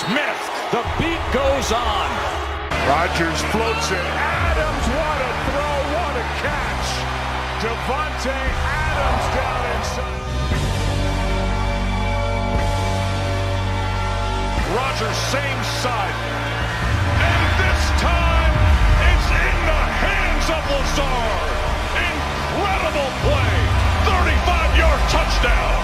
Smith. The beat goes on. Rodgers floats it. Adams, what a throw, what a catch. Devontae Adams down inside. Rodgers, same side. And this time, it's in the hands of Lazard. Incredible play. 35-yard touchdown.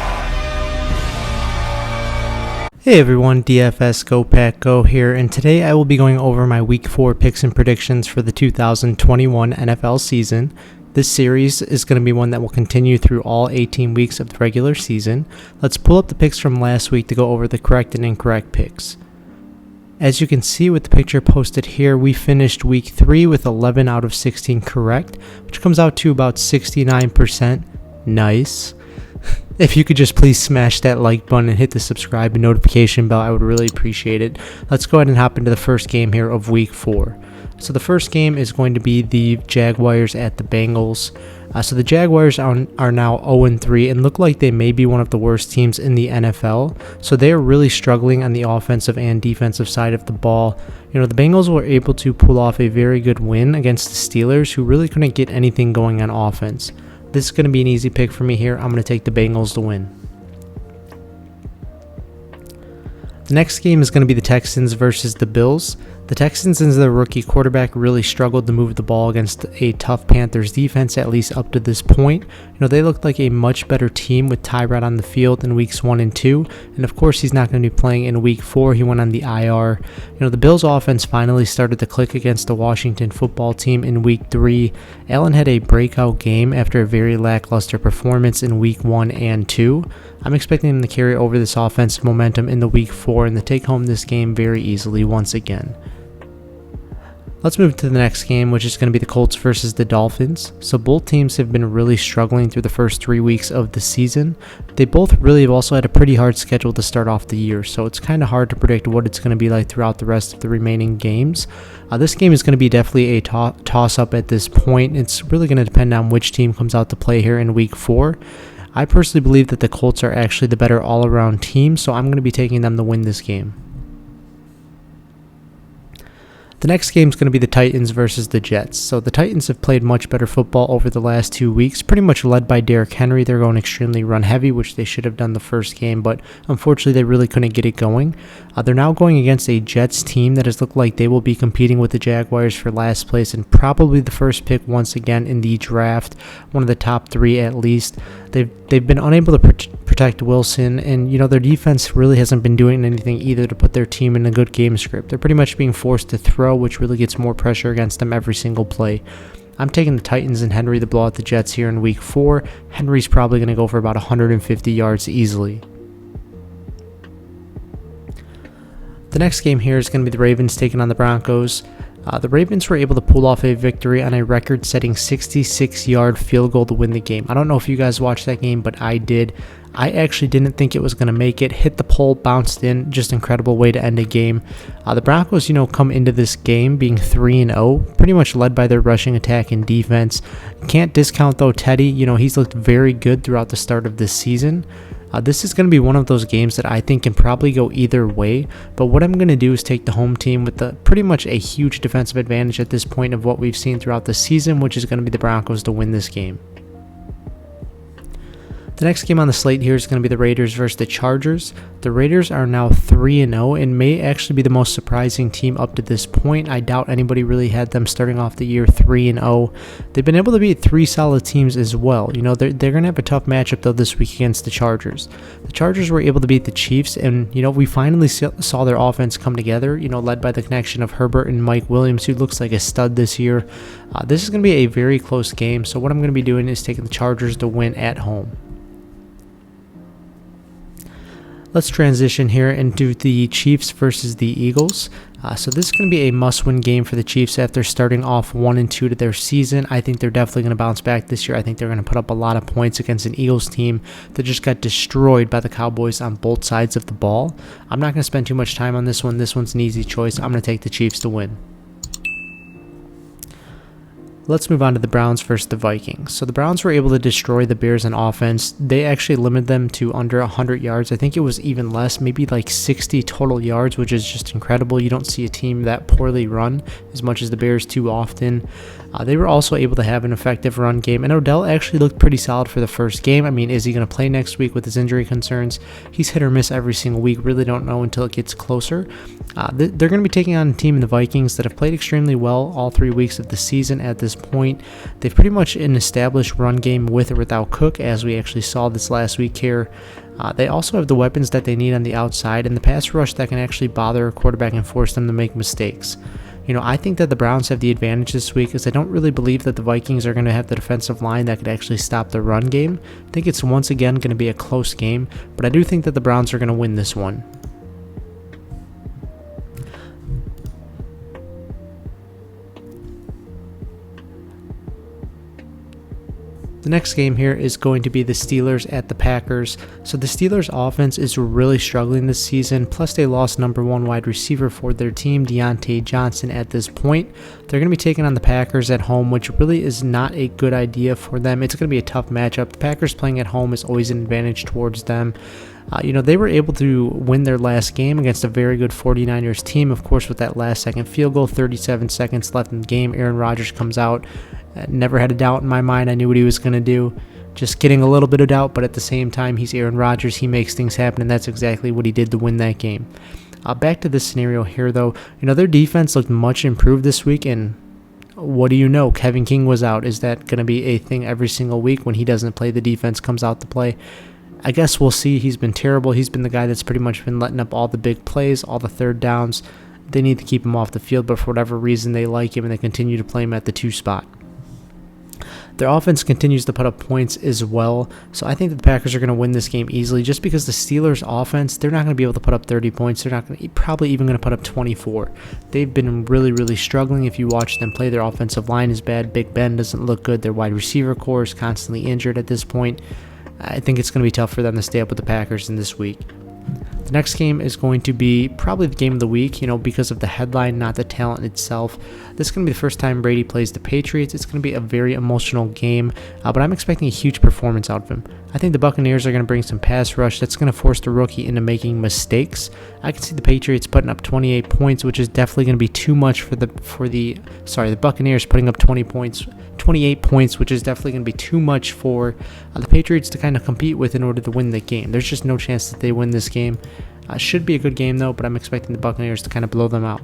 Hey everyone, DFS-GoPackGo here, and today I will be going over my Week 4 picks and predictions for the 2021 NFL season. This series is going to be one that will continue through all 18 weeks of the regular season. Let's pull up the picks from last week to go over the correct and incorrect picks. As you can see with the picture posted here, we finished Week 3 with 11 out of 16 correct, which comes out to about 69%. Nice. If you could just please smash that like button and hit the subscribe and notification bell, I would really appreciate it. Let's go ahead and hop into the first game here of Week 4. So the first game is going to be the Jaguars at the Bengals. So the Jaguars are now 0-3 and look like they may be one of the worst teams in the NFL. So they are really struggling on the offensive and defensive side of the ball. You know, the Bengals were able to pull off a very good win against the Steelers, who really couldn't get anything going on offense. This is going to be an easy pick for me here. I'm going to take the Bengals to win. The next game is going to be the Texans versus the Bills. The Texans and their rookie quarterback really struggled to move the ball against a tough Panthers defense, at least up to this point. You know, they looked like a much better team with Tyrod on the field in weeks 1 and 2. And of course, he's not going to be playing in week 4. He went on the IR. You know, the Bills offense finally started to click against the Washington football team in week 3. Allen had a breakout game after a very lackluster performance in week 1 and 2. I'm expecting him to carry over this offensive momentum in the week 4 and to take home this game very easily once again. Let's move to the next game, which is going to be the Colts versus the Dolphins. So both teams have been really struggling through the first 3 weeks of the season. They both really have also had a pretty hard schedule to start off the year, so it's kind of hard to predict what it's going to be like throughout the rest of the remaining games. This game is going to be definitely a toss-up at this point. It's really going to depend on which team comes out to play here in week 4. I personally believe that the Colts are actually the better all-around team, so I'm going to be taking them to win this game. The next game is going to be the Titans versus the Jets. So the Titans have played much better football over the last 2 weeks, pretty much led by Derrick Henry. They're going extremely run heavy, which they should have done the first game, but unfortunately they really couldn't get it going. They're now going against a Jets team that has looked like they will be competing with the Jaguars for last place and probably the first pick once again in the draft, one of the top 3 at least. They've been unable to protect Wilson, and you know, their defense really hasn't been doing anything either to put their team in a good game script. They're pretty much being forced to throw, which really gets more pressure against them every single play. I'm taking the Titans and Henry to blow out the Jets here in week 4. Henry's probably going to go for about 150 yards easily. The next game here is going to be the Ravens taking on the Broncos. The Ravens were able to pull off a victory on a record-setting 66-yard field goal to win the game. I don't know if you guys watched that game, but I did. I actually didn't think it was going to make it. Hit the pole, bounced in. Just incredible way to end a game. The Broncos, come into this game being 3-0, pretty much led by their rushing attack and defense. Can't discount, though, Teddy. He's looked very good throughout the start of this season. This is going to be one of those games that I think can probably go either way, but what I'm going to do is take the home team with pretty much a huge defensive advantage at this point of what we've seen throughout the season, which is going to be the Broncos to win this game. The next game on the slate here is going to be the Raiders versus the Chargers. The Raiders are now 3-0 and may actually be the most surprising team up to this point. I doubt anybody really had them starting off the year 3-0. They've been able to beat 3 solid teams as well. They're going to have a tough matchup though this week against the Chargers. The Chargers were able to beat the Chiefs, and we finally saw their offense come together, led by the connection of Herbert and Mike Williams, who looks like a stud this year. This is going to be a very close game, so what I'm going to be doing is taking the Chargers to win at home. Let's transition here into the Chiefs versus the Eagles. So this is going to be a must-win game for the Chiefs after starting off 1-2 to their season. I think they're definitely going to bounce back this year. I think they're going to put up a lot of points against an Eagles team that just got destroyed by the Cowboys on both sides of the ball. I'm not going to spend too much time on this one. This one's an easy choice. I'm going to take the Chiefs to win. Let's move on to the Browns versus the Vikings. So the Browns were able to destroy the Bears in offense. They actually limited them to under 100 yards. I think it was even less, maybe like 60 total yards, which is just incredible. You don't see a team that poorly run as much as the Bears too often. They were also able to have an effective run game, and Odell actually looked pretty solid for the first game. I mean, is he going to play next week with his injury concerns? He's hit or miss every single week. Really don't know until it gets closer. They're going to be taking on a team in the Vikings that have played extremely well all 3 weeks of the season at this point. They've pretty much an established run game with or without Cook, as we actually saw this last week here. They also have the weapons that they need on the outside and the pass rush that can actually bother a quarterback and force them to make mistakes. I think that the Browns have the advantage this week, as I don't really believe that the Vikings are going to have the defensive line that could actually stop the run game. I think it's once again going to be a close game, but I do think that the Browns are going to win this one. The next game here is going to be the Steelers at the Packers. So the Steelers offense is really struggling this season, plus they lost number 1 wide receiver for their team, Deontay Johnson, at this point. They're going to be taking on the Packers at home, which really is not a good idea for them. It's going to be a tough matchup. The Packers playing at home is always an advantage towards them. They were able to win their last game against a very good 49ers team, of course, with that last second field goal, 37 seconds left in the game. Aaron Rodgers comes out. Never had a doubt in my mind. I knew what he was going to do. Just getting a little bit of doubt, but at the same time, he's Aaron Rodgers. He makes things happen, and that's exactly what he did to win that game. Back to this scenario here, though. Their defense looked much improved this week, and what do you know? Kevin King was out. Is that going to be a thing every single week when he doesn't play, the defense comes out to play? I guess we'll see. He's been terrible. He's been the guy that's pretty much been letting up all the big plays, all the third downs. They need to keep him off the field, but for whatever reason, they like him, and they continue to play him at the 2 spot. Their offense continues to put up points as well, so I think that the Packers are going to win this game easily just because the Steelers' offense, they're not going to be able to put up 30 points. They're not going to, probably even going to put up 24. They've been really, really struggling. If you watch them play, their offensive line is bad. Big Ben doesn't look good. Their wide receiver core is constantly injured at this point. I think it's going to be tough for them to stay up with the Packers in this week. The next game is going to be probably the game of the week, because of the headline, not the talent itself. This is going to be the first time Brady plays the Patriots. It's going to be a very emotional game, but I'm expecting a huge performance out of him. I think the Buccaneers are going to bring some pass rush that's going to force the rookie into making mistakes. I can see the Patriots putting up 28 points, which is definitely going to be too much for the Buccaneers putting up 28 points, which is definitely going to be too much for the Patriots to kind of compete with in order to win the game. There's just no chance that they win this game. Should be a good game though, but I'm expecting the Buccaneers to kind of blow them out.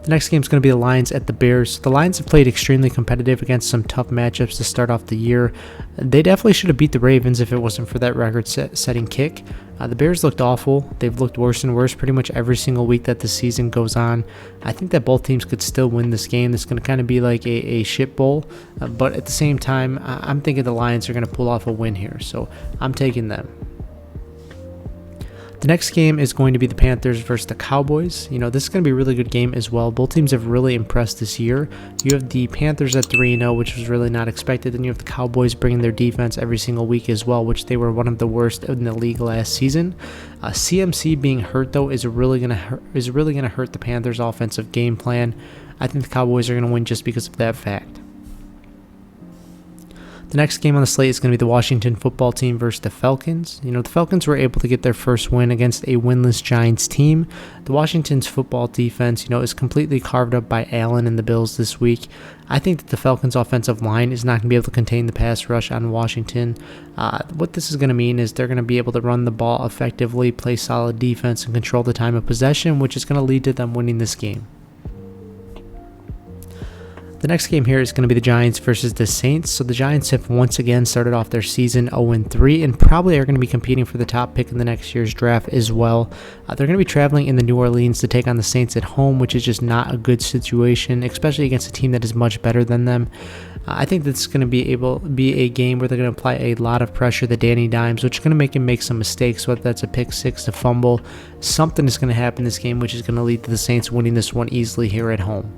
The next game is going to be the Lions at the Bears. The Lions have played extremely competitive against some tough matchups to start off the year. They definitely should have beat the Ravens if it wasn't for that record-setting kick. The Bears looked awful. They've looked worse and worse pretty much every single week that the season goes on. I think that both teams could still win this game. It's going to kind of be like a shit bowl, but at the same time, I'm thinking the Lions are going to pull off a win here, so I'm taking them. The next game is going to be the Panthers versus the Cowboys. This is going to be a really good game as well. Both teams have really impressed this year. You have the Panthers at 3-0, which was really not expected. Then you have the Cowboys bringing their defense every single week as well, which they were one of the worst in the league last season. CMC being hurt though is really going to hurt the Panthers' offensive game plan. I think the Cowboys are going to win just because of that fact. The next game on the slate is going to be the Washington football team versus the Falcons. The Falcons were able to get their first win against a winless Giants team. The Washington's football defense, is completely carved up by Allen and the Bills this week. I think that the Falcons' offensive line is not going to be able to contain the pass rush on Washington. What this is going to mean is they're going to be able to run the ball effectively, play solid defense, and control the time of possession, which is going to lead to them winning this game. The next game here is going to be the Giants versus the Saints. So the Giants have once again started off their season 0-3 and probably are going to be competing for the top pick in the next year's draft as well. They're going to be traveling into New Orleans to take on the Saints at home, which is just not a good situation, especially against a team that is much better than them. I think this is going to be a game where they're going to apply a lot of pressure to Danny Dimes, which is going to make him make some mistakes, whether that's a pick six, a fumble. Something is going to happen in this game, which is going to lead to the Saints winning this one easily here at home.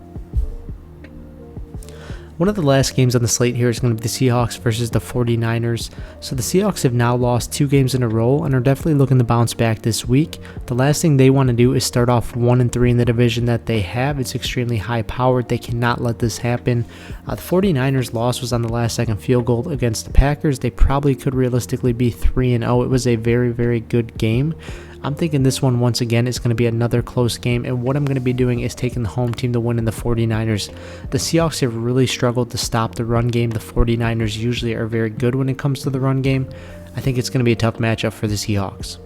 One of the last games on the slate here is going to be the Seahawks versus the 49ers. So the Seahawks have now lost 2 games in a row and are definitely looking to bounce back this week. The last thing they want to do is start off 1-3 in the division that they have. It's extremely high powered. They cannot let this happen. The 49ers loss was on the last second field goal against the Packers. They probably could realistically be 3-0. It was a very, very good game. I'm thinking this one, once again, is going to be another close game, and what I'm going to be doing is taking the home team to win in the 49ers. The Seahawks have really struggled to stop the run game. The 49ers usually are very good when it comes to the run game. I think it's going to be a tough matchup for the Seahawks.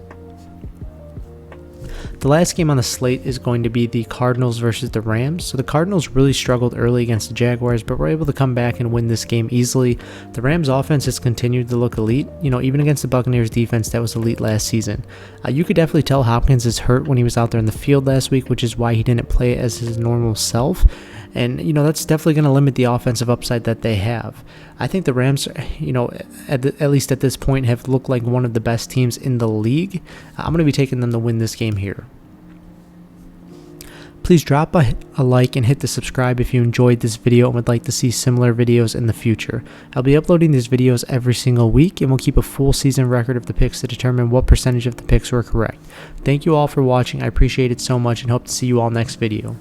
The last game on the slate is going to be the Cardinals versus the Rams. So the Cardinals really struggled early against the Jaguars, but were able to come back and win this game easily. The Rams offense has continued to look elite, even against the Buccaneers defense that was elite last season. You could definitely tell Hopkins is hurt when he was out there in the field last week, which is why he didn't play as his normal self. And, that's definitely going to limit the offensive upside that they have. I think the Rams, at least at this point, have looked like one of the best teams in the league. I'm going to be taking them to win this game here. Please drop a like and hit the subscribe if you enjoyed this video and would like to see similar videos in the future. I'll be uploading these videos every single week, and we'll keep a full season record of the picks to determine what percentage of the picks were correct. Thank you all for watching. I appreciate it so much and hope to see you all next video.